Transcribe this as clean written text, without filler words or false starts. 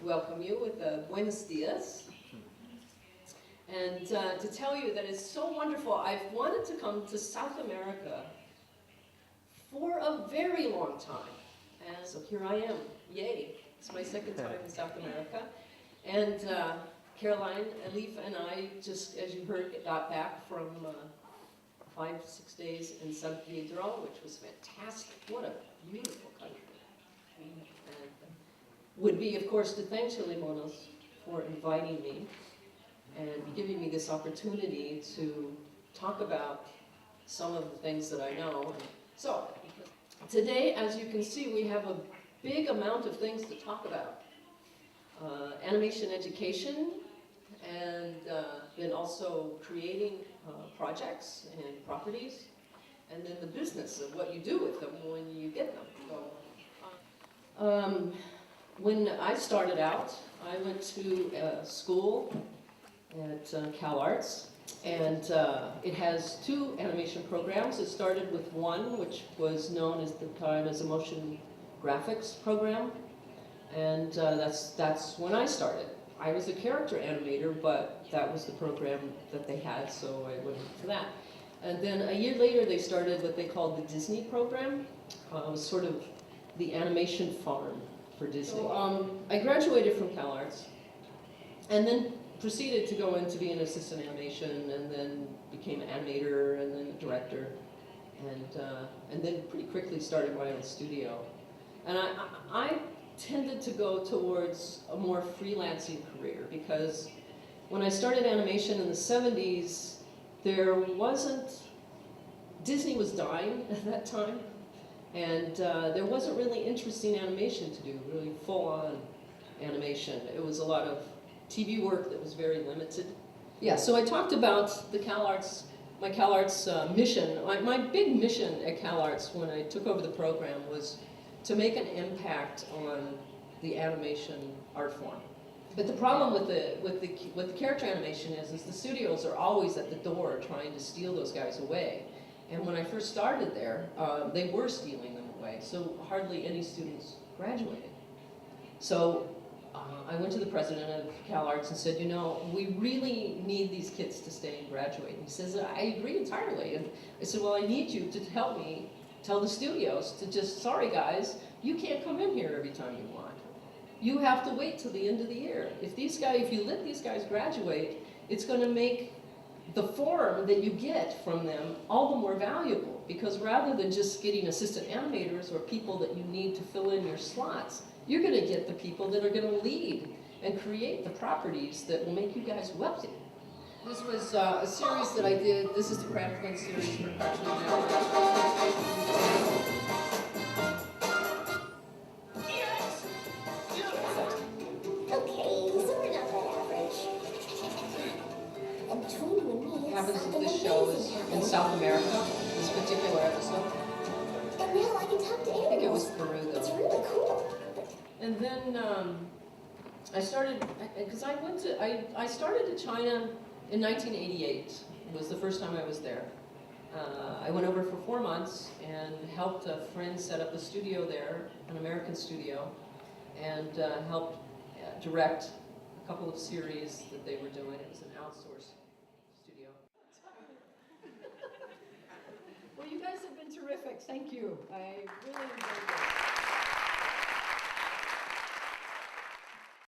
welcome you with buenos dias. And to tell you that it's so wonderful. I've wanted to come to South America for a very long time. And so here I am. Yay. It's my second time in South America. And Caroline, Elif, and I just, as you heard, got back from 5-6 days in San Pedro, which was fantastic. What a beautiful country. And would be, of course, to thank Chilemonos for inviting me and giving me this opportunity to talk about some of the things that I know. So, today, as you can see, we have a big amount of things to talk about. Animation education, and then also creating projects and properties, and then the business of what you do with them when you get them. So, when I started out, I went to school at Cal Arts, and it has 2 animation programs. It started with one, which was known at the time as a motion graphics program, and that's when I started. I was a character animator, but that was the program that they had, so I went for that. And then a year later, they started what they called the Disney program. It was sort of the animation farm for Disney. So, I graduated from Cal Arts, and then proceeded to go in to be an assistant animation, and then became an animator, and then a director, and then pretty quickly started my own studio. And I tended to go towards a more freelancing career, because when I started animation in the 70s, Disney was dying at that time, and there wasn't really interesting animation to do, really full-on animation. It was a lot of TV work that was very limited. Yeah, so I talked about the Cal Arts, my Cal Arts mission. My big mission at Cal Arts when I took over the program was to make an impact on the animation art form. But the problem with the character animation is the studios are always at the door trying to steal those guys away. And when I first started there, they were stealing them away, so hardly any students graduated. So I went to the president of Cal Arts and said, you know, we really need these kids to stay and graduate. And he says, I agree entirely. And I said, well, I need you to help me tell the studios to just, sorry guys, you can't come in here every time you want. You have to wait till the end of the year. If you let these guys graduate, it's going to make the form that you get from them all the more valuable, because rather than just getting assistant animators or people that you need to fill in your slots, you're going to get the people that are going to lead and create the properties that will make you guys wealthy. This was a series that I did. This is the Craftsman series for Cartoon Network. This show is in South America, this particular episode. And now I can talk to animals. I think it was Peru, though. It's really cool. And then I started, because I started in China in 1988. It was the first time I was there. I went over for 4 months and helped a friend set up a studio there, an American studio, and helped direct a couple of series that they were doing. It was an outsourced studio. Well, you guys have been terrific. Thank you. I really enjoyed it.